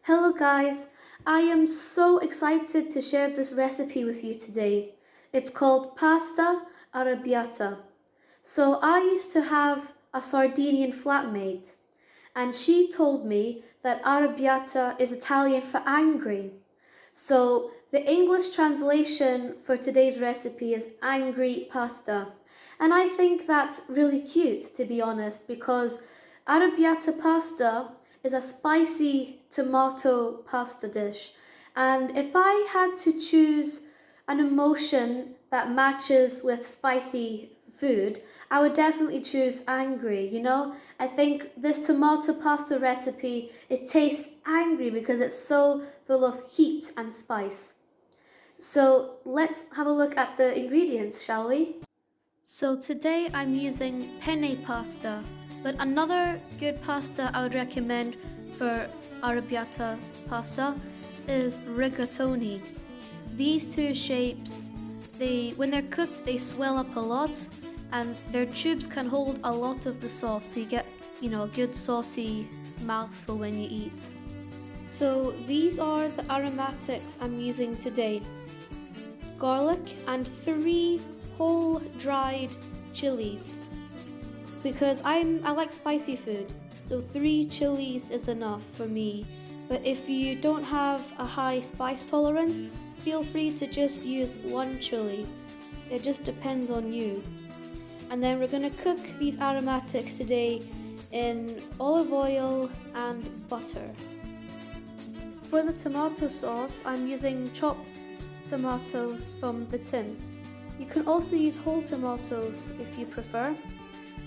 Hello guys, I am so excited to share this recipe with you today. It's called pasta arrabbiata. So I used to have a Sardinian flatmate and she told me that arrabbiata is Italian for angry. So the English translation for today's recipe is angry pasta. And I think that's really cute, to be honest, because arrabbiata pasta is a spicy tomato pasta dish. And if I had to choose an emotion that matches with spicy food, I would definitely choose angry, I think this tomato pasta recipe, it tastes angry because it's so full of heat and spice. So let's have a look at the ingredients, shall we? So today I'm using penne pasta, but another good pasta I would recommend for arrabbiata pasta is rigatoni. These two shapes, when they're cooked, they swell up a lot and their tubes can hold a lot of the sauce, so you get, a good saucy mouthful when you eat. So these are the aromatics I'm using today. Garlic and 3 whole dried chilies, because I like spicy food, so 3 chilies is enough for me. But if you don't have a high spice tolerance, feel free to just use 1 chili. It just depends on you. And then we're going to cook these aromatics today in olive oil and butter. For the tomato sauce, I'm using chopped tomatoes from the tin. You can also use whole tomatoes if you prefer.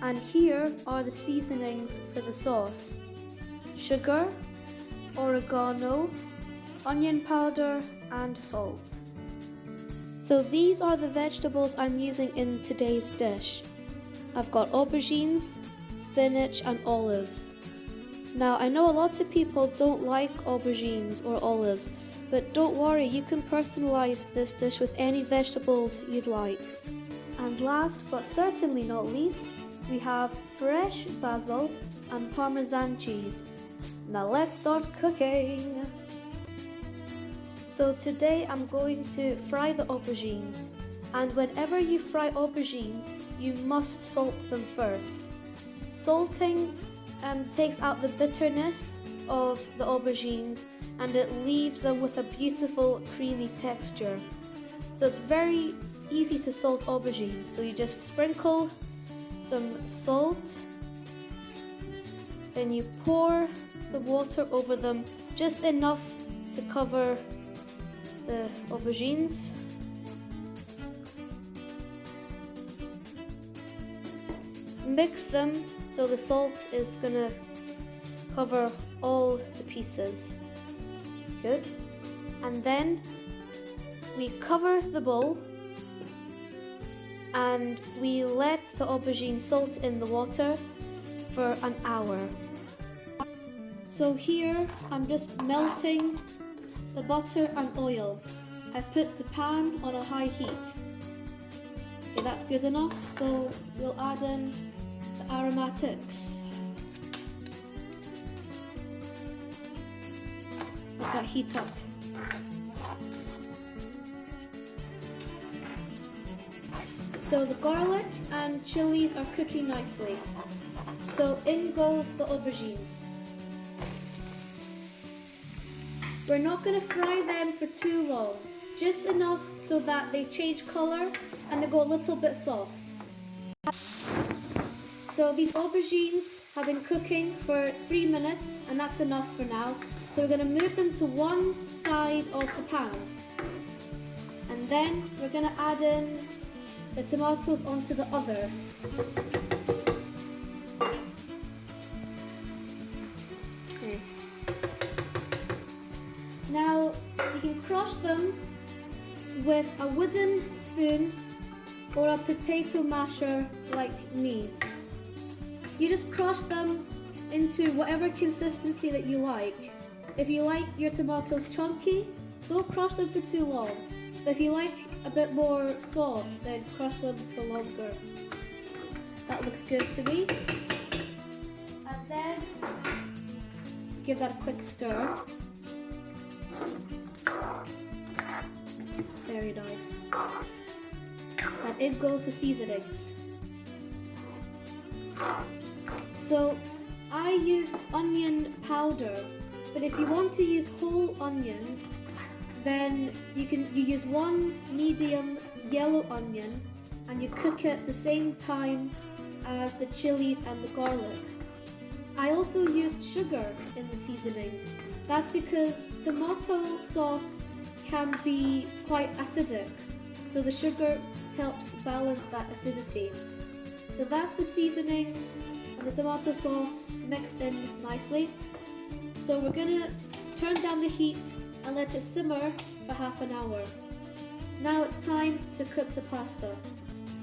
And here are the seasonings for the sauce: sugar, oregano, onion powder, and salt. So these are the vegetables I'm using in today's dish. I've got aubergines, spinach, and olives. Now I know a lot of people don't like aubergines or olives, but don't worry, you can personalize this dish with any vegetables you'd like. And last but certainly not least, we have fresh basil and Parmesan cheese. Now let's start cooking. So today I'm going to fry the aubergines, and whenever you fry aubergines, you must salt them first. Salting takes out the bitterness of the aubergines and it leaves them with a beautiful creamy texture. So it's very easy to salt aubergines. So you just sprinkle some salt, then you pour some water over them, just enough to cover the aubergines. Mix them so the salt is gonna cover all the pieces. Good. And then we cover the bowl and we let the aubergine salt in the water for an hour. So here I'm just melting the butter and oil. I've put the pan on a high heat. Okay, that's good enough, so we'll add in the aromatics. Let that heat up. So the garlic and chilies are cooking nicely. So in goes the aubergines. We're not going to fry them for too long, just enough so that they change colour and they go a little bit soft. So these aubergines have been cooking for 3 minutes and that's enough for now. So we're going to move them to one side of the pan. And then we're going to add in the tomatoes onto the other. Okay. Now you can crush them with a wooden spoon or a potato masher like me. You just crush them into whatever consistency that you like. If you like your tomatoes chunky, don't crush them for too long. But if you like a bit more sauce, then crush them for longer. That looks good to me. And then give that a quick stir. Very nice. And in goes the seasonings. So I used onion powder, but if you want to use whole onions, then you use one medium yellow onion and you cook it the same time as the chilies and the garlic. I also used sugar in the seasonings. That's because tomato sauce can be quite acidic, so the sugar helps balance that acidity. So that's the seasonings and the tomato sauce mixed in nicely. So we're gonna turn down the heat and let it simmer for half an hour. Now it's time to cook the pasta.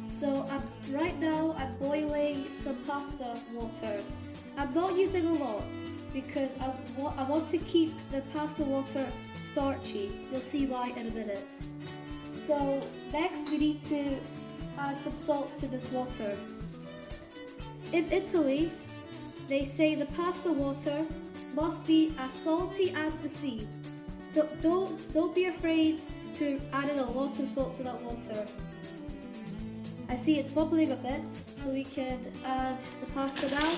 So right now I'm boiling some pasta water. I'm not using a lot because I want to keep the pasta water starchy. You'll see why in a minute. So next we need to add some salt to this water. In Italy, they say the pasta water must be as salty as the sea. So don't be afraid to add in a lot of salt to that water. I see it's bubbling a bit, so we can add the pasta now.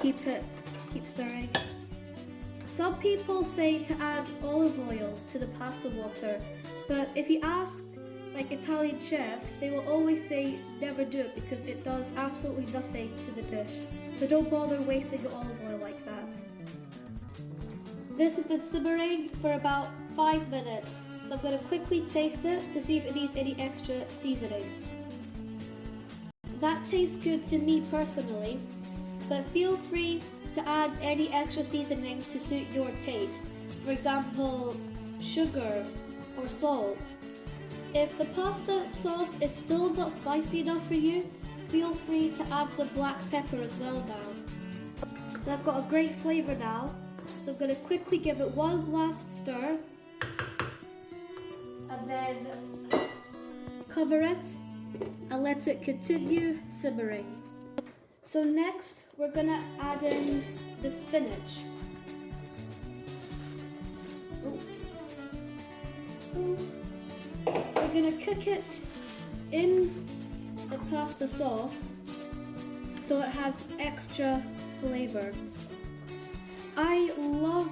Keep stirring. Some people say to add olive oil to the pasta water, but if you ask like Italian chefs, they will always say never do it because it does absolutely nothing to the dish. So don't bother wasting your olive oil like that. This has been simmering for about 5 minutes, so I'm going to quickly taste it to see if it needs any extra seasonings. That tastes good to me personally, but feel free to add any extra seasonings to suit your taste. For example, sugar or salt. If the pasta sauce is still not spicy enough for you, feel free to add some black pepper as well now. So that's got a great flavour now. So I'm going to quickly give it one last stir and then cover it and let it continue simmering. So next we're going to add in the spinach. We're going to cook it in the pasta sauce so it has extra flavour. I love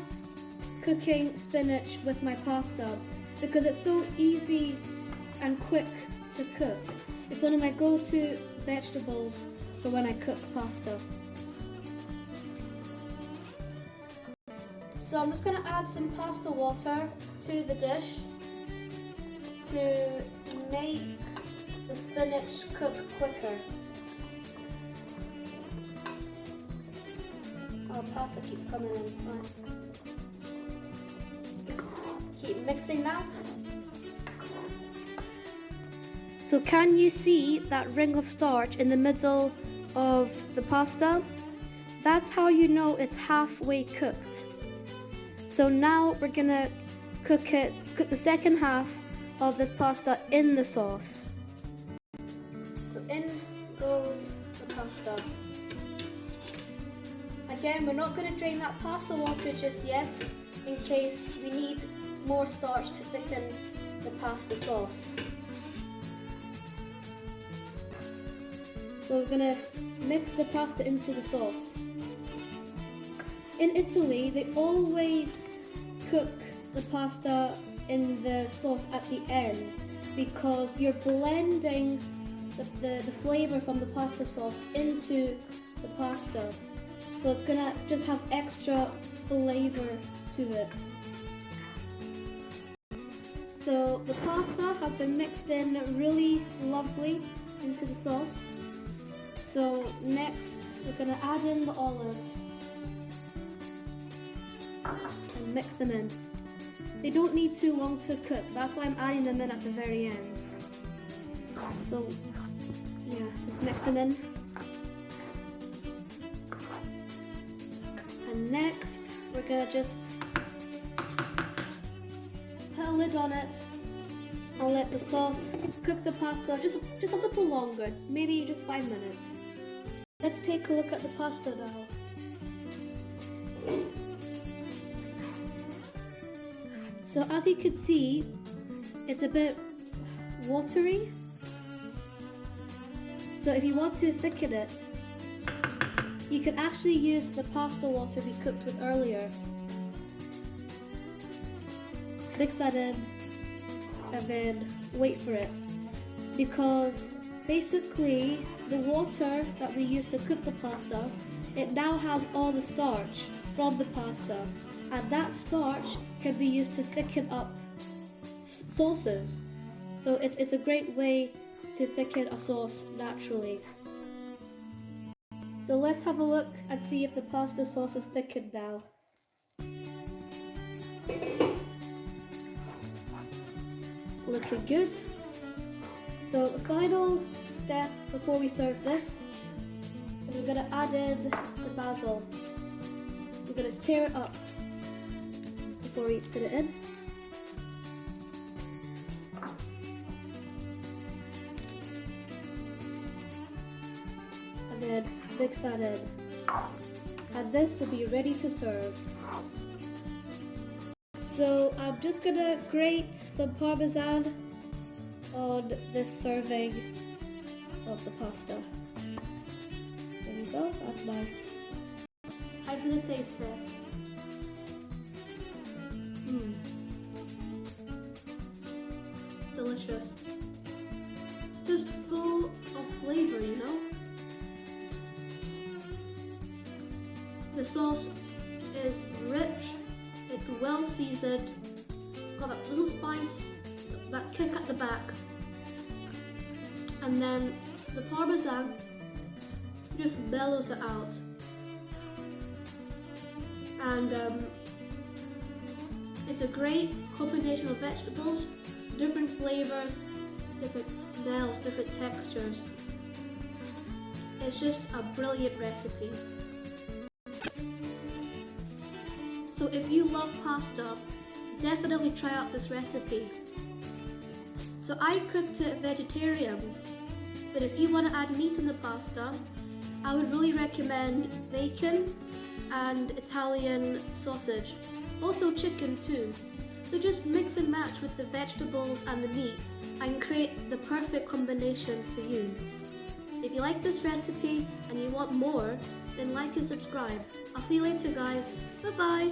cooking spinach with my pasta because it's so easy and quick to cook. It's one of my go-to vegetables for when I cook pasta. So I'm just going to add some pasta water to the dish to make the spinach cook quicker. Oh, pasta keeps coming in. Right. Just keep mixing that. So can you see that ring of starch in the middle of the pasta? That's how you know it's halfway cooked. So now we're gonna cook the second half of this pasta in the sauce. So in goes the pasta. Again, we're not going to drain that pasta water just yet in case we need more starch to thicken the pasta sauce. So we're going to mix the pasta into the sauce. In Italy, they always cook the pasta in the sauce at the end because you're blending the flavour from the pasta sauce into the pasta. So it's going to just have extra flavour to it. So the pasta has been mixed in really lovely into the sauce. So next we're going to add in the olives and mix them in. They don't need too long to cook, that's why I'm adding them in at the very end. So yeah, just mix them in. And next we're going to just put a lid on it and let the sauce cook the pasta just a little longer, maybe just 5 minutes. Let's take a look at the pasta now. So as you can see, it's a bit watery. So if you want to thicken it, you can actually use the pasta water we cooked with earlier. Mix that in and then wait for it. Because basically the water that we used to cook the pasta, it now has all the starch from the pasta, and that starch can be used to thicken up sauces. So it's a great way to thicken a sauce naturally. So let's have a look and see if the pasta sauce is thickened now. Looking good. So the final step before we serve this is we're going to add in the basil. We're going to tear it up before we put it in. And then mix that in. And this will be ready to serve. So I'm just going to grate some Parmesan on this serving of the pasta. There you go, that's nice. I'm going to taste this. Delicious. Just full of flavour, you know? The sauce is rich, it's well seasoned, got that little spice, that kick at the back, and then the Parmesan just mellows it out. And it's a great combination of vegetables, different flavours, different smells, different textures. It's just a brilliant recipe. So if you love pasta, definitely try out this recipe. So I cooked it vegetarian, but if you want to add meat in the pasta, I would really recommend bacon and Italian sausage, also chicken too. So just mix and match with the vegetables and the meat and create the perfect combination for you. If you like this recipe and you want more, then like and subscribe. I'll see you later guys. Bye bye!